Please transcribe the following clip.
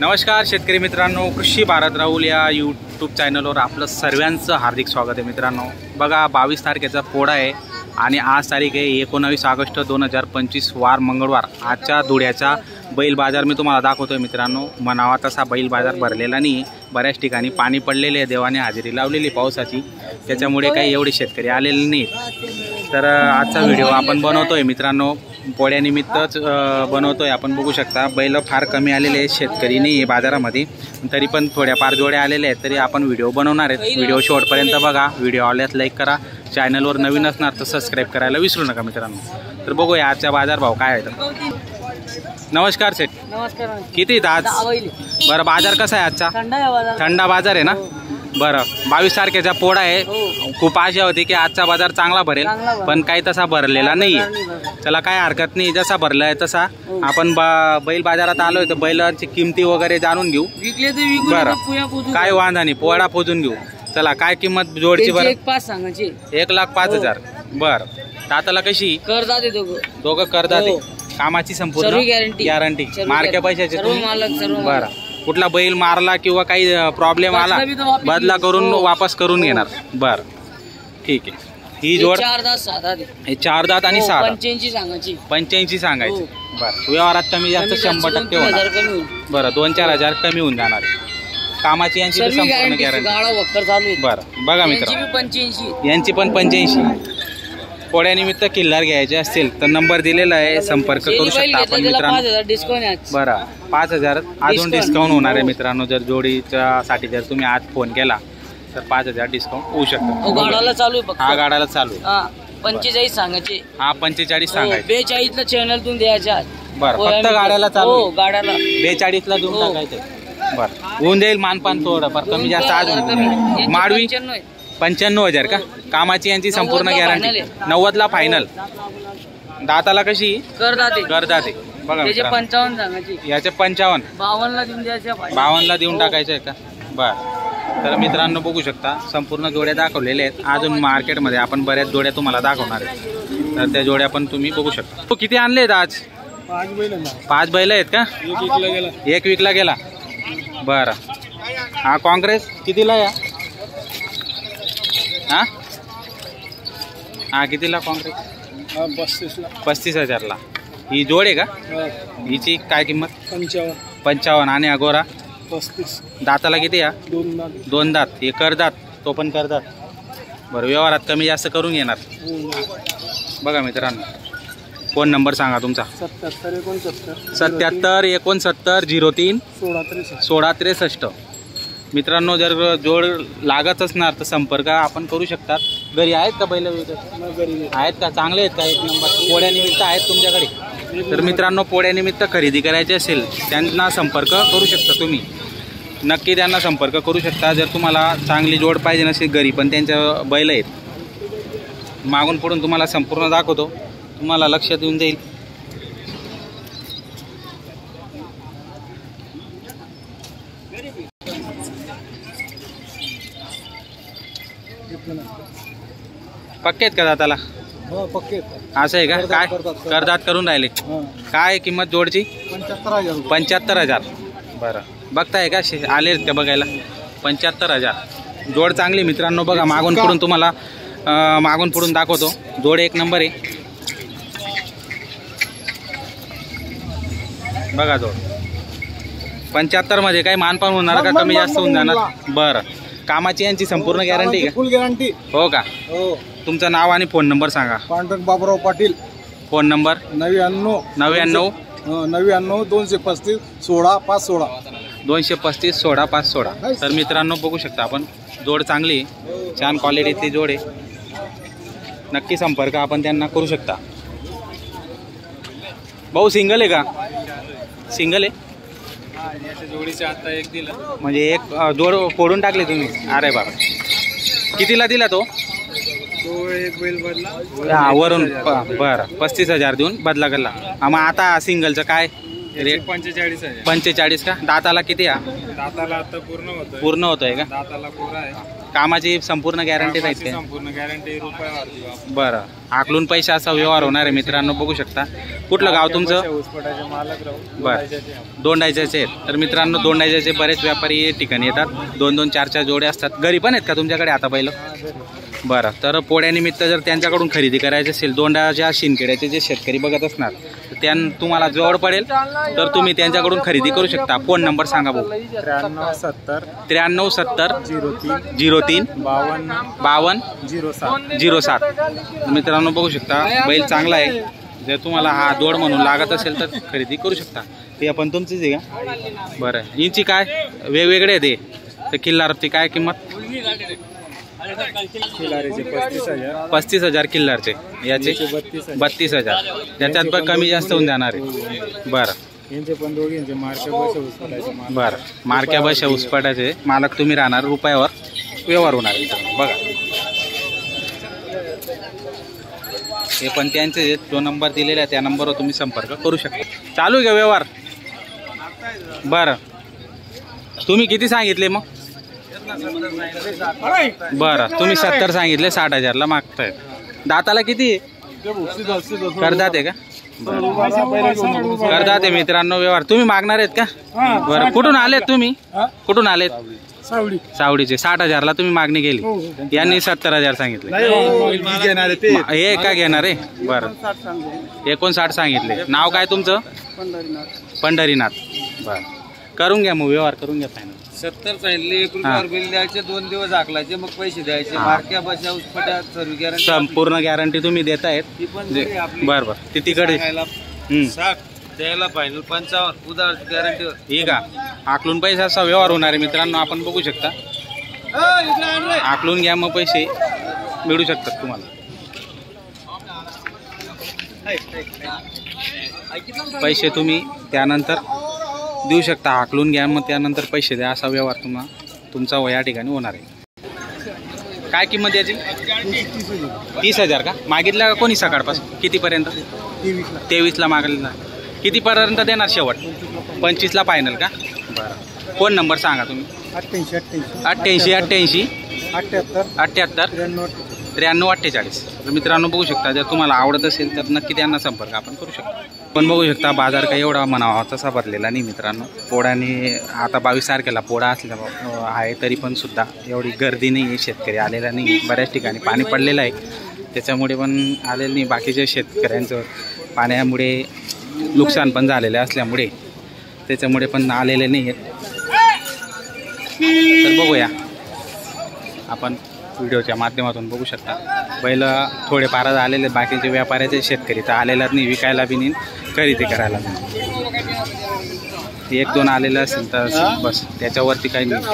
नमस्कार शेतकरी मित्रांनो, कृषी भारत राहुल या यूट्यूब चॅनलवर आपलं सर्वांचं हार्दिक स्वागत आहे। मित्रांनो बघा, 22 तारखेचा पोळा आहे आणि आज तारीख आहे 19 ऑगस्ट 2025 वार मंगळवार। आजच्या धुळ्याचा बैल बाजार मी तुम्हाला दाखवतोय। मित्रांनो म्हणावा तसा बैल बाजार भरलेला नाही, बऱ्याच ठिकाणी पाणी पडलेले आहे, देवाने हजेरी लावलेली पावसाची, त्याच्यामुळे काही एवढे शेतकरी आलेले नाहीत। तर आजचा व्हिडिओ आपण बनवतोय मित्रांनो, पोळ्यानिमित्तच बनवतोय। आपण बघू शकता बैल फार कमी आलेले आहेत, शेतकरी नाही बाजारामध्ये, तरी पण थोड्याफार जोड्या आलेल्या आहेत, तरी आपण व्हिडिओ बनवणार आहेत। व्हिडिओ शेवटपर्यंत बघा, व्हिडिओ आवडल्यास लाईक करा, चॅनलवर नवीन असणार तर सबस्क्राईब करायला विसरू नका मित्रांनो। तर बघूया आजचा बाजार भाव काय आहे। नमस्कार सेठ। नमस्कार। किती आज? बरं, बाजार कसा आहे आजचा? थंडा बाजार आहे ना? बरं, 22 तारखेचा पोळा आहे, खूप आशा होती की आजचा बाजार चांगला भरेल, पण काही तसा भरलेला नाही। चला काय हरकत नाही, जसा भरला आहे तसा आपण बैल बाजारात आलोय तर बैलांची किमती वगैरे जाणून घेऊ। बरं, काय वांधा नाही, पोळा पोजून घेऊ। चला काय किंमत जोडची? बरं 1,05,000। बरं, दाताला कशी? करदाते दोघं करदाते, कामाची संपूर्ण गॅरंटी, मार्के पैशाची? बरं, कुठला बैल मारला किंवा काही प्रॉब्लेम आला बदला करून वापस करून घेणार। बरं ठीक आहे। ही जोड 4 दात आणि 6 85 सांगायची। बरं, व्यवहारात कमी जास्त 100% होणार। बरं, 2-4 हजार कमी होऊन जाणार। कामाची यांची संपूर्ण गॅरंटी। बरं बघा मित्र, यांची पण 85। पोळ्यानिमित्त किल्लार घ्यायचे असतील तर नंबर दिलेला आहे, संपर्क करू शकता आपण मित्रांनो। बरं, 5,000 अजून डिस्काउंट होणार आहे मित्रांनो। जर जोडीच्या साठी जर तुम्ही आज फोन केला तर 5,000 डिस्काउंट होऊ शकतो। गाडाला चालू आहे, हा गाडाला चालू आहे। 45 सांगायचे। हा 45 सांगायचे। 42 ला चॅनलतून द्यायच्या। बरं, फक्त गाड्याला चालू? गाड्याला 42 ला देऊन टाकायचं। बरं, होऊन जाईल मानपान थोडं फार कमी जास्त अजून। माडवी 95,000 का? कामाची यांची संपूर्ण गॅरंटी। 90 ला फायनल। दाताला कशी? करदाते। बघा याचे 55 सांगायचे। याचे 55। 52 ला देऊन द्यायच्या। 52 ला देऊन टाकायचं आहे का? बरं, तर मित्रांनो बघू शकता संपूर्ण जोड्या दाखवलेल्या आहेत। अजून मार्केटमध्ये आपण बऱ्याच जोड्या तुम्हाला दाखवणार आहेत, तर त्या जोड्या पण तुम्ही बघू शकता। तो किती आणले आहेत आज? 5 बैल आहेत का? एक विकला गेला। बरं, हा काँग्रेस कितीला या? हा कितीला काँग्रेस? 35,000 ला। ही जोड आहे का? हिची काय किंमत? 55। आणि अगोरा 35। दाताला किती या? 2 दात। हे करदात, तो पण करदात। बरं, व्यवहारात कमी जास्त करून घेणार। बघा मित्रांनो, फोन नंबर सांगा तुमचा? 77 69 03 16 63। मित्रांनो जर जोड लागत असणार तर संपर्क आपण करू शकतात। घरी आहेत का बैल? आहेत का? चांगले आहेत का? 1 नंबर। पोळ्यानिमित्त आहेत तुमच्याकडे? तर मित्रांनो पोळ्यानिमित्त खरेदी करायची असेल त्यांना संपर्क करू शकता तुम्ही, नक्की त्यांना संपर्क करू शकता। जर तुम्हाला चांगली जोड पाहिजे नसेल घरी पण त्यांच्या बैल आहेत, मागून पुढून तुम्हाला संपूर्ण दाखवतो, तुम्हाला लक्षात येऊन जाईल। पक्के आहेत का दाताला? पक्के। असं आहे का? काय करदात करून राहिले? काय किंमत जोडची? 75,000। बरं, बघताय का? आले का बघायला? 75,000 जोड चांगली मित्रांनो। बघा मागून पुढून तुम्हाला मागून पुढून दाखवतो, जोड 1 नंबर आहे। बघा जोड 75 मध्ये काही मानपान होणार का? कमी जास्त होऊन जाणार? बरं, कामाची यांची संपूर्ण गॅरंटी का? Full guarantee. हो का? हो। तुमचं नाव आणि फोन नंबर सांगा? पांडुरंग बाबूराव पाटील। Phone number? 99 235 16 516 235 16 516। तर मित्रांनो बघू शकता आपण, जोड चांगली, छान क्वालिटीतली जोड आहे, नक्की संपर्क आपण त्यांना करू शकता। भाऊ सिंगल आहे का? सिंगल आहे? जोडीचे आता एक दिलं म्हणजे एक जोड फोडून टाकले तुम्ही? अरे बाबा, कितीला दिला तो? एक बैल बदला वरून? बरं, 35,000 देऊन बदला केला। मग आता सिंगलचं काय रेट? 45,000। का? दाताला किती? दाताला आता पूर्ण होतोय का? दाताला कोरा आहे। कामाची संपूर्ण गॅरंटी राहते. संपूर्ण गॅरंटी रुपयावर. बरं, आकलून पैशाचा व्यवहार होणार आहे मित्रांनो, बघू शकता. कुठलं गाव तुमचं? मालक राहू. बरं, दोंडायच्याचे आहेत. तर मित्रांनो, दोंडायच्याचे बरेच व्यापारी ठिकाणी येतात. 2-2, 4-4 जोडे असतात. घरी पण आहेत का तुमच्याकडे आता बैल? बरं, तर पोळ्यानिमित्त जर त्यांच्याकडून खरेदी करायची असेल, दोंडाच्या शिंदखेड्याचे जे शेतकरी बघत असणार तर तुम्हाला जवळ पडेल तर तुम्ही त्यांच्याकडून खरेदी करू शकता. फोन नंबर सांगा भाऊ. 93 70 03 52 07. मित्रांनो बघू शकता, बैल चांगला आहे. जर तुम्हाला हा दोड म्हणून लागत असेल तर खरेदी करू शकता. ते आपण तुमचीच आहे का? बरं, इंची काय वेगवेगळे आहे ते. तर किल्लारची काय किंमत? 35,000 किल्लारचे. याचे 32,000. त्याच्यात पण कमी जास्त होऊन जाणार आहे. बरं बरं, मार्क्या बशा उसपाटाचे मालक तुम्ही राहणार, रुपयावर व्यवहार होणार आहे. बघा, हे पण त्यांचे जो नंबर दिलेला आहे त्या नंबरवर तुम्ही संपर्क करू शकता. चालू आहे का व्यवहार? बरं, तुम्ही किती सांगितले मग? बरं, तुम्ही 70 सांगितले, 60,000ला मागताय. दाताला किती करदात आहे का? करदात आहे मित्रांनो व्यवहार. तुम्ही मागणार आहेत का? बरं, कुठून आलेत तुम्ही? कुठून आलेत? सावडीचे. 60,000ला तुम्ही मागणी केली, यांनी 70,000 सांगितले. हे काय घेणार आहे? बरं, 59 सांगितले. नाव काय तुमचं? पंढरीनाथ. बरं, करून घ्या मग व्यवहार, करून घ्या. फायनल 70 सांगितले. 1 रुपयावर बिल द्यायचे, 2 दिवस आखलायचे, मग पैसे द्यायचे. मार्क्या बशा उसपटा सर्व गॅरंटी, संपूर्ण गॅरंटी तुम्ही देतायत. बरं बरं, ते तिकडे द्यायला फायनल 55 उधार गॅरंटीवर. ठीक आहे, आकलून पैशाचा व्यवहार होणार आहे मित्रांनो, आपण बघू शकता. आकलून घ्या, मग पैसे मिळू शकतात तुम्हाला. पैसे तुम्ही त्यानंतर देऊ शकता. हाकलून घ्या, मग त्यानंतर पैसे द्या, असा व्यवहार तुमचा या ठिकाणी होणार आहे. काय किंमत याची? 30,000 का? मागितला का कोणी सकाळपासून? कितीपर्यंत? 23ला मागलेला. कितीपर्यंत देणार शेवट? 25ला फायनल का? बरं, फोन नंबर सांगा तुम्ही. 88 88 78 93 48. तर मित्रांनो बघू शकता, जर तुम्हाला आवडत असेल तर नक्की त्यांना संपर्क आपण करू शकतो. पण बघू शकता, बाजार काही एवढा म्हणावा तसा भरलेला नाही मित्रांनो. पोळ्याने आता 22 तारखेला पोळा असल्या आहे, तरी पण सुद्धा एवढी गर्दी नाही आहे. शेतकरी आलेला नाही. बऱ्याच ठिकाणी पाणी पडलेलं आहे, त्याच्यामुळे पण आलेलं नाही. बाकीच्या शेतकऱ्यांचं पाण्यामुळे नुकसान पण झालेलं असल्यामुळे त्याच्यामुळे पण आलेले नाही आहेत. तर बघूया आपण व्हिडिओच्या माध्यमातून बघू शकता. बैल थोडेफार आलेले, बाकीचे व्यापाऱ्याचे शेतकरी तर आलेलाच नाही, विकायला बी नाही, खरेदी करायला नाही. 1-2 आलेलं असेल तर बस, त्याच्यावरती काही नाही.